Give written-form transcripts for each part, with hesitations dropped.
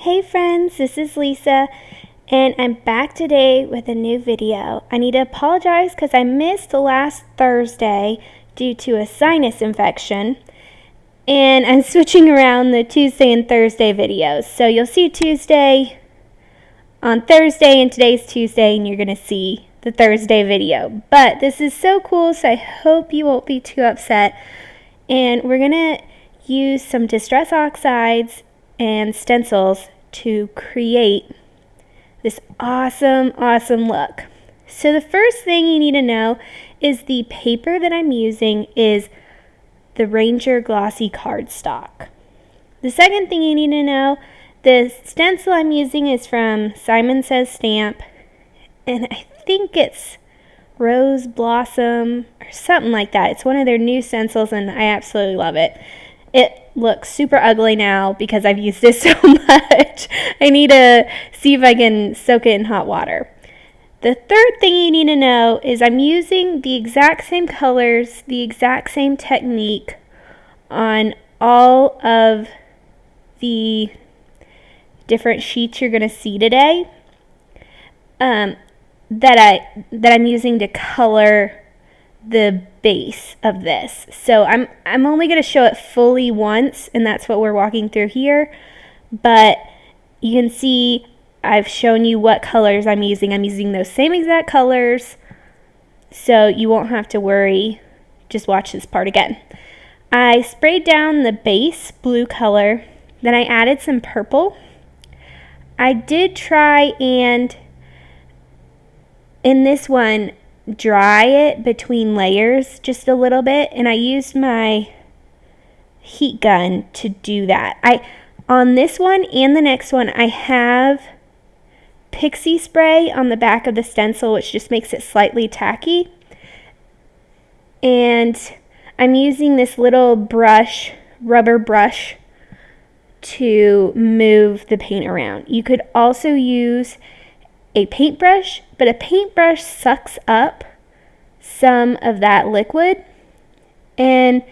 Hey friends, this is Lisa, and I'm back today with a new video. I need to apologize because I missed the last Thursday due to a sinus infection, and I'm switching around the Tuesday and Thursday videos. So you'll see Tuesday on Thursday, and today's Tuesday, and you're going to see the Thursday video. But this is so cool, so I hope you won't be too upset. And we're going to use some Distress Oxides and stencils to create this awesome look. So the first thing you need to know is the paper that I'm using is the Ranger Glossy cardstock. The second thing you need to know, the stencil I'm using is from Simon Says Stamp, and I think it's Rose Blossom or something like that. It's one of their new stencils and I absolutely love it. It looks super ugly now because I've used it so much. I need to see if I can soak it in hot water. The third thing you need to know is I'm using the exact same colors, the exact same technique on all of the different sheets you're going to see today that I'm using to color the base of this. So I'm only going to show it fully once, and that's what we're walking through here. But you can see I've shown you what colors I'm using. I'm using those same exact colors, so you won't have to worry. Just watch this part again. I sprayed down the base blue color, then I added some purple. I did try and in this one dry it between layers just a little bit, and I used my heat gun to do that. On this one and the next one I have pixie spray on the back of the stencil, which just makes it slightly tacky, and I'm using this little brush, rubber brush, to move the paint around. You could also use a paintbrush, but a paintbrush sucks up some of that liquid and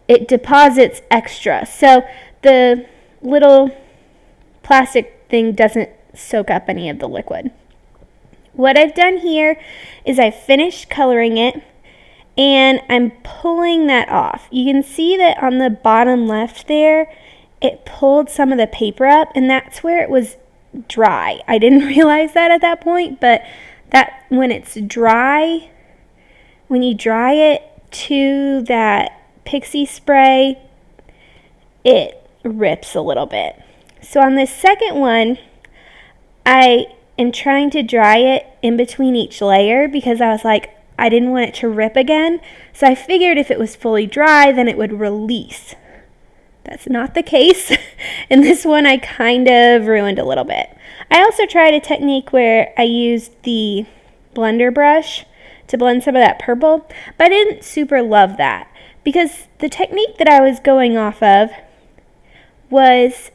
it deposits extra. So the little plastic thing doesn't soak up any of the liquid. What I've done here is I've finished coloring it and I'm pulling that off. You can see that on the bottom left there, it pulled some of the paper up, and that's where it was dry. I didn't realize that at that point, but that when it's dry, when you dry it to that pixie spray, it rips a little bit. So on this second one, I am trying to dry it in between each layer because I was like, I didn't want it to rip again. So I figured if it was fully dry, then it would release. That's not the case. In this one, I kind of ruined a little bit. I also tried a technique where I used the blender brush to blend some of that purple, but I didn't super love that because the technique that I was going off of was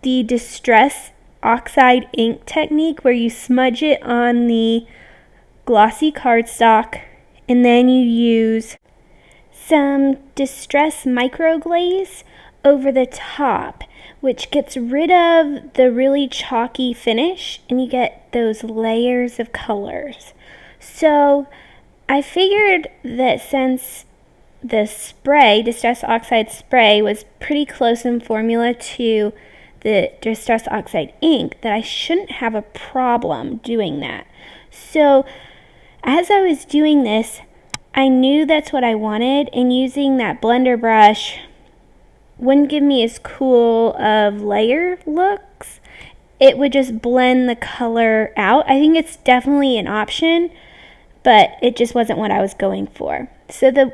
the Distress Oxide ink technique where you smudge it on the glossy cardstock and then you use some Distress micro glaze over the top, which gets rid of the really chalky finish and you get those layers of colors. So I figured that since the spray, Distress Oxide spray, was pretty close in formula to the Distress Oxide ink, that I shouldn't have a problem doing that. So as I was doing this, I knew that's what I wanted, and using that blender brush wouldn't give me as cool of layer looks. It would just blend the color out. I think it's definitely an option, but it just wasn't what I was going for. So the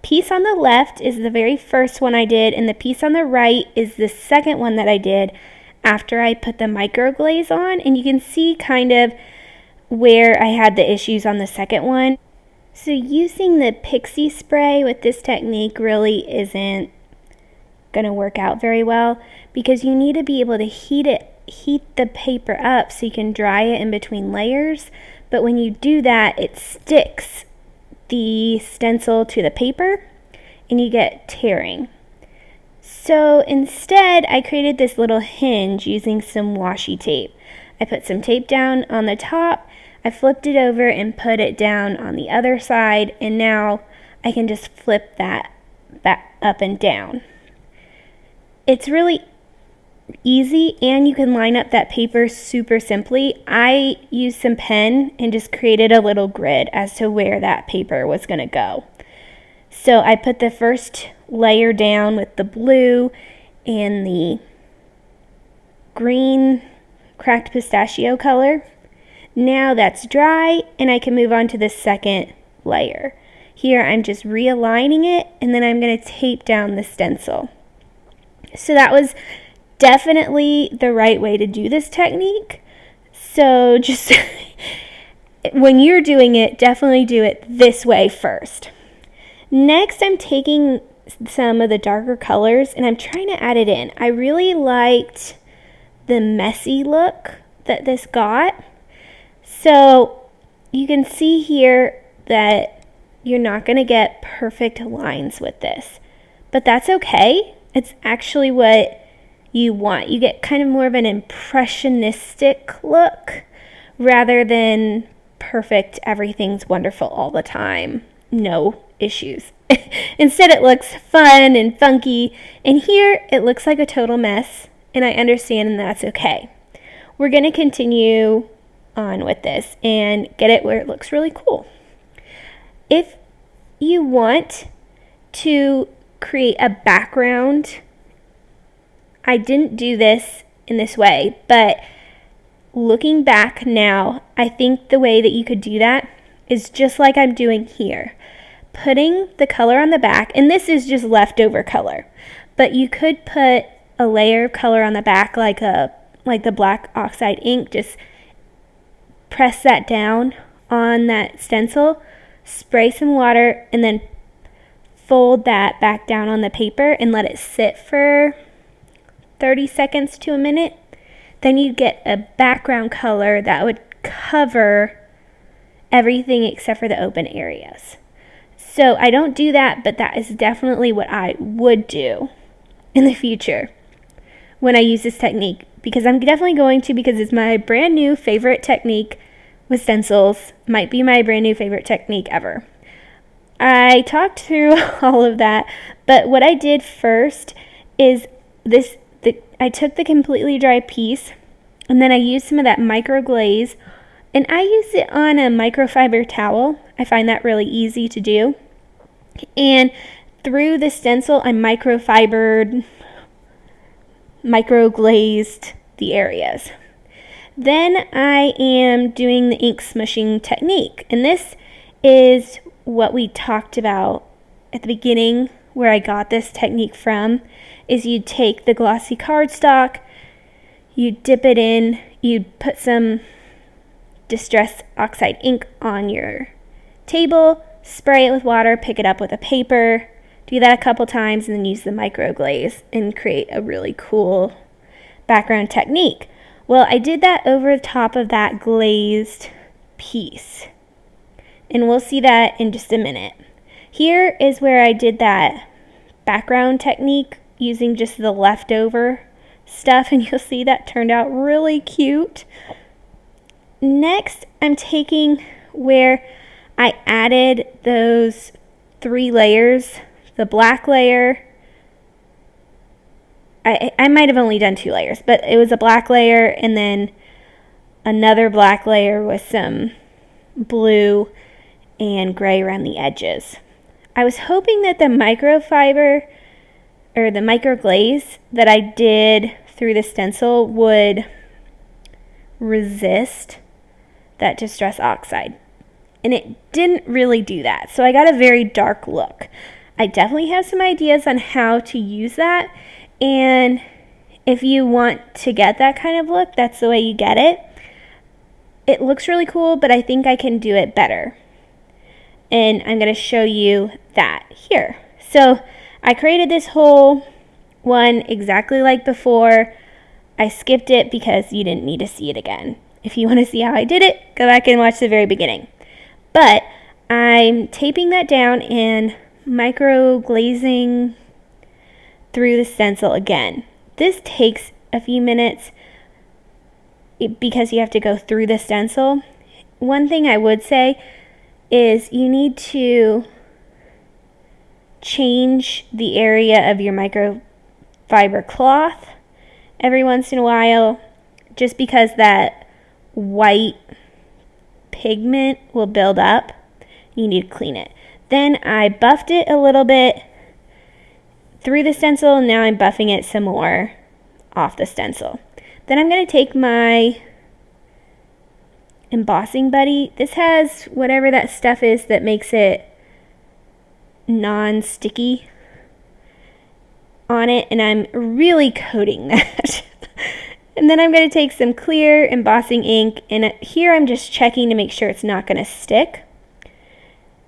piece on the left is the very first one I did, and the piece on the right is the second one that I did after I put the micro glaze on, and you can see kind of where I had the issues on the second one. So using the pixie spray with this technique really isn't going to work out very well because you need to be able to heat the paper up so you can dry it in between layers. But when you do that, it sticks the stencil to the paper and you get tearing. So instead, I created this little hinge using some washi tape. I put some tape down on the top, I flipped it over and put it down on the other side, and now I can just flip that back up and down. It's really easy, and you can line up that paper super simply. I used some pen and just created a little grid as to where that paper was going to go. So I put the first layer down with the blue and the green cracked pistachio color. Now that's dry, and I can move on to the second layer. Here I'm just realigning it, and then I'm going to tape down the stencil. So that was definitely the right way to do this technique. So just when you're doing it, definitely do it this way first. Next, I'm taking some of the darker colors and I'm trying to add it in. I really liked the messy look that this got. So you can see here that you're not going to get perfect lines with this, but that's okay. It's actually what you want. You get kind of more of an impressionistic look rather than perfect, everything's wonderful all the time, no issues. Instead, it looks fun and funky, and here it looks like a total mess, and I understand, and that's okay. We're going to continue on with this and get it where it looks really cool. If you want to create a background, I didn't do this in this way, but looking back now, I think the way that you could do that is just like I'm doing here. Putting the color on the back, and this is just leftover color, but you could put a layer of color on the back like the black Oxide ink. Just press that down on that stencil, spray some water, and then fold that back down on the paper and let it sit for 30 seconds to a minute. Then you get a background color that would cover everything except for the open areas. So I don't do that, but that is definitely what I would do in the future when I use this technique, because I'm definitely going to, because it's my brand new favorite technique with stencils. Might be my brand new favorite technique ever. I talked through all of that, but what I did first is I took the completely dry piece, and then I used some of that micro glaze, and I used it on a microfiber towel. I find that really easy to do. And through the stencil, I microglazed the areas. Then I am doing the ink smushing technique, and this is what we talked about at the beginning, where I got this technique from. Is you take the glossy cardstock, you dip it in, you put some Distress Oxide ink on your table, spray it with water, pick it up with a paper, do that a couple times, and then use the microglaze and create a really cool background technique. Well, I did that over the top of that glazed piece, and we'll see that in just a minute. Here is where I did that background technique using just the leftover stuff, and you'll see that turned out really cute. Next, I'm taking where I added those 3 layers, the black layer. I might have only done 2 layers, but it was a black layer and then another black layer with some blue and gray around the edges. I was hoping that the microfiber or the microglaze that I did through the stencil would resist that Distress Oxide, and it didn't really do that, so I got a very dark look. I definitely have some ideas on how to use that, and if you want to get that kind of look, that's the way you get it. It looks really cool, but I think I can do it better, and I'm going to show you that here. So I created this whole one exactly like before. I skipped it because you didn't need to see it again. If you want to see how I did it, go back and watch the very beginning. But I'm taping that down and micro glazing through the stencil again. This takes a few minutes because you have to go through the stencil. One thing I would say is you need to change the area of your microfiber cloth every once in a while, just because that white pigment will build up. You need to clean it. Then I buffed it a little bit through the stencil, and now I'm buffing it some more off the stencil. Then I'm going to take my embossing buddy. This has whatever that stuff is that makes it non-sticky on it, and I'm really coating that. And then I'm going to take some clear embossing ink, and here I'm just checking to make sure it's not going to stick.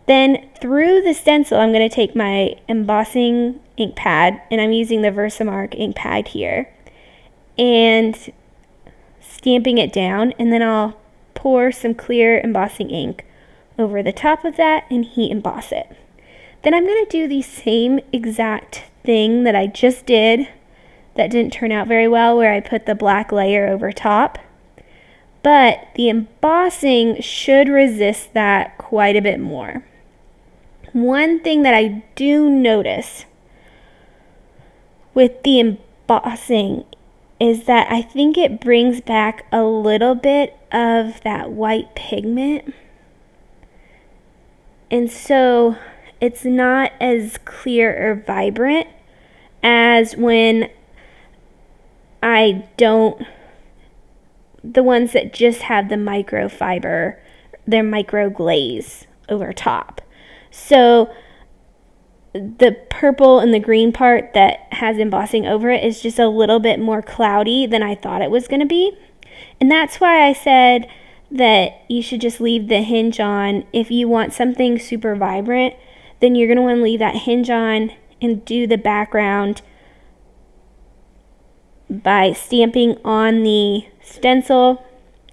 Then through the stencil, I'm going to take my embossing ink pad, and I'm using the Versamark ink pad here, and stamping it down, and then I'll pour some clear embossing ink over the top of that and heat emboss it. Then I'm going to do the same exact thing that I just did that didn't turn out very well, where I put the black layer over top. But the embossing should resist that quite a bit more. One thing that I do notice with the embossing is that I think it brings back a little bit of that white pigment. And so it's not as clear or vibrant as when the ones that just have the microfiber, their micro glaze over top. So the purple and the green part that has embossing over it is just a little bit more cloudy than I thought it was going to be. And that's why I said that you should just leave the hinge on. If you want something super vibrant, then you're going to want to leave that hinge on and do the background by stamping on the stencil,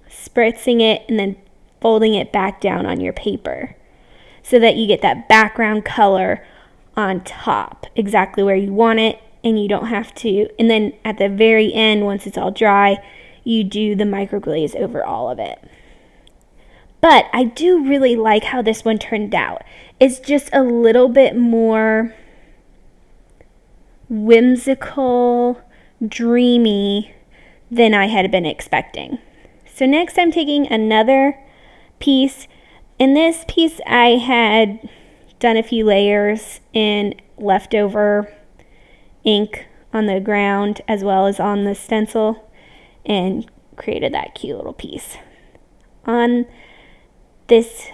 spritzing it, and then folding it back down on your paper so that you get that background color on top, exactly where you want it, and you don't have to. And then at the very end, once it's all dry, you do the microglaze over all of it. But I do really like how this one turned out. It's just a little bit more whimsical, dreamy than I had been expecting. So next I'm taking another piece. In this piece I had done a few layers in leftover ink on the ground as well as on the stencil and created that cute little piece. On this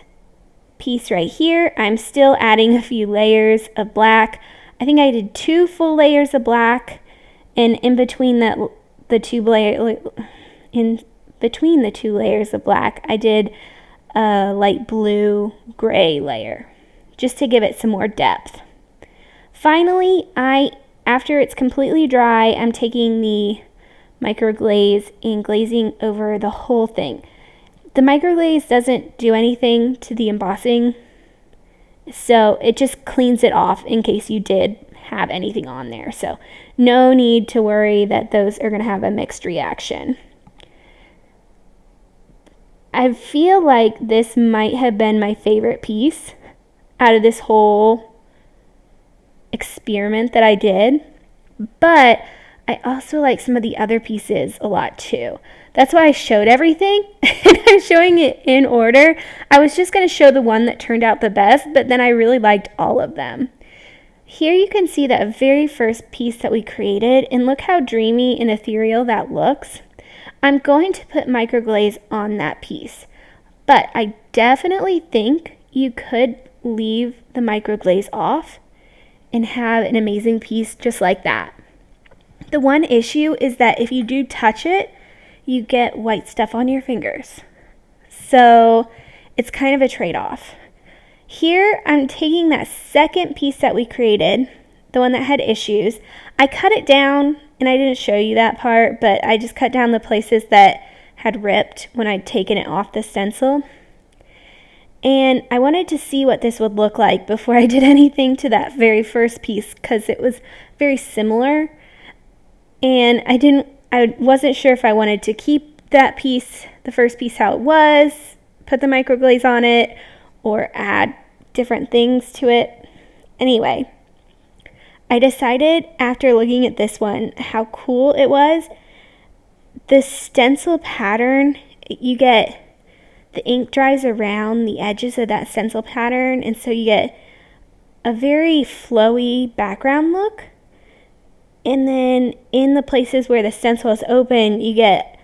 piece right here, I'm still adding a few layers of black. I think I did 2 full layers of black, and in between the two layers of black, I did a light blue gray layer just to give it some more depth. Finally, after it's completely dry, I'm taking the microglaze and glazing over the whole thing. The microglaze doesn't do anything to the embossing, so it just cleans it off in case you did have anything on there. So no need to worry that those are going to have a mixed reaction. I feel like this might have been my favorite piece out of this whole experiment that I did, but I also like some of the other pieces a lot too. That's why I showed everything, and I'm showing it in order. I was just going to show the one that turned out the best, but then I really liked all of them. Here you can see that very first piece that we created, and look how dreamy and ethereal that looks. I'm going to put microglaze on that piece, but I definitely think you could leave the microglaze off and have an amazing piece just like that. The one issue is that if you do touch it, you get white stuff on your fingers. So it's kind of a trade-off. Here I'm taking that second piece that we created, the one that had issues. I cut it down, and I didn't show you that part, but I just cut down the places that had ripped when I'd taken it off the stencil. And I wanted to see what this would look like before I did anything to that very first piece, because it was very similar. And I wasn't sure if I wanted to keep that piece, the first piece, how it was, put the microglaze on it, or add different things to it. Anyway, I decided after looking at this one how cool it was. The stencil pattern, you get the ink dries around the edges of that stencil pattern, and so you get a very flowy background look. And then in the places where the stencil is open, you get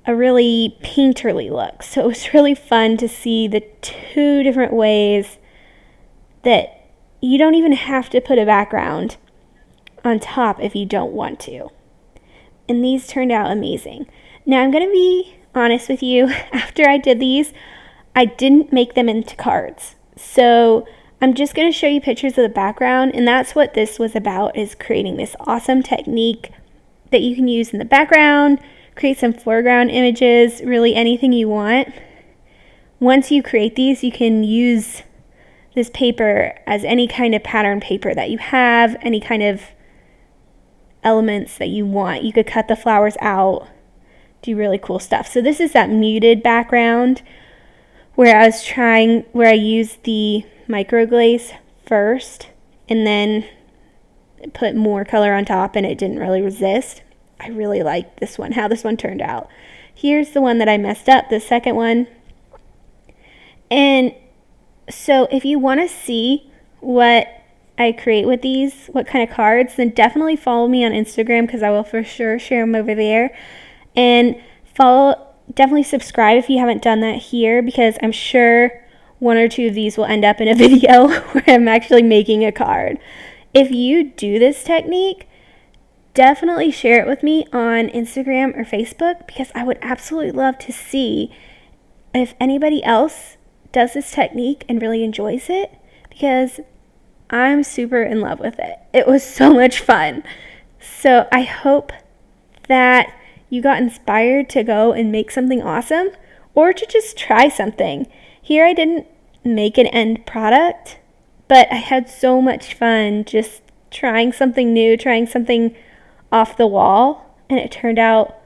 a really painterly look. So it was really fun to see the two different ways that you don't even have to put a background on top if you don't want to. And these turned out amazing. Now I'm going to be honest with you. After I did these, I didn't make them into cards. So I'm just going to show you pictures of the background, and that's what this was about, is creating this awesome technique that you can use in the background, create some foreground images, really anything you want. Once you create these, you can use this paper as any kind of pattern paper that you have, any kind of elements that you want. You could cut the flowers out, do really cool stuff. So this is that muted background where I used the microglaze first and then put more color on top, and it didn't really resist. I really liked this one, how this one turned out. Here's the one that I messed up, the second one. And so if you want to see what I create with these, what kind of cards, then definitely follow me on Instagram, because I will for sure share them over there. And definitely subscribe if you haven't done that here, because I'm sure one or two of these will end up in a video where I'm actually making a card. If you do this technique, definitely share it with me on Instagram or Facebook, because I would absolutely love to see if anybody else does this technique and really enjoys it, because I'm super in love with it. It was so much fun. So I hope that you got inspired to go and make something awesome, or to just try something. Here I didn't make an end product, but I had so much fun just trying something new, trying something off the wall, and it turned out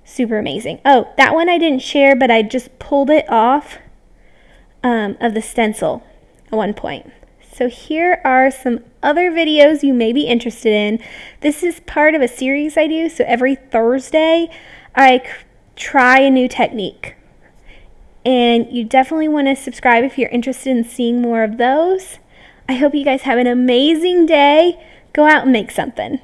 super amazing. Oh, that one I didn't share, but I just pulled it off of the stencil at one point. So here are some other videos you may be interested in. This is part of a series I do, so every Thursday I try a new technique. And you definitely want to subscribe if you're interested in seeing more of those. I hope you guys have an amazing day. Go out and make something.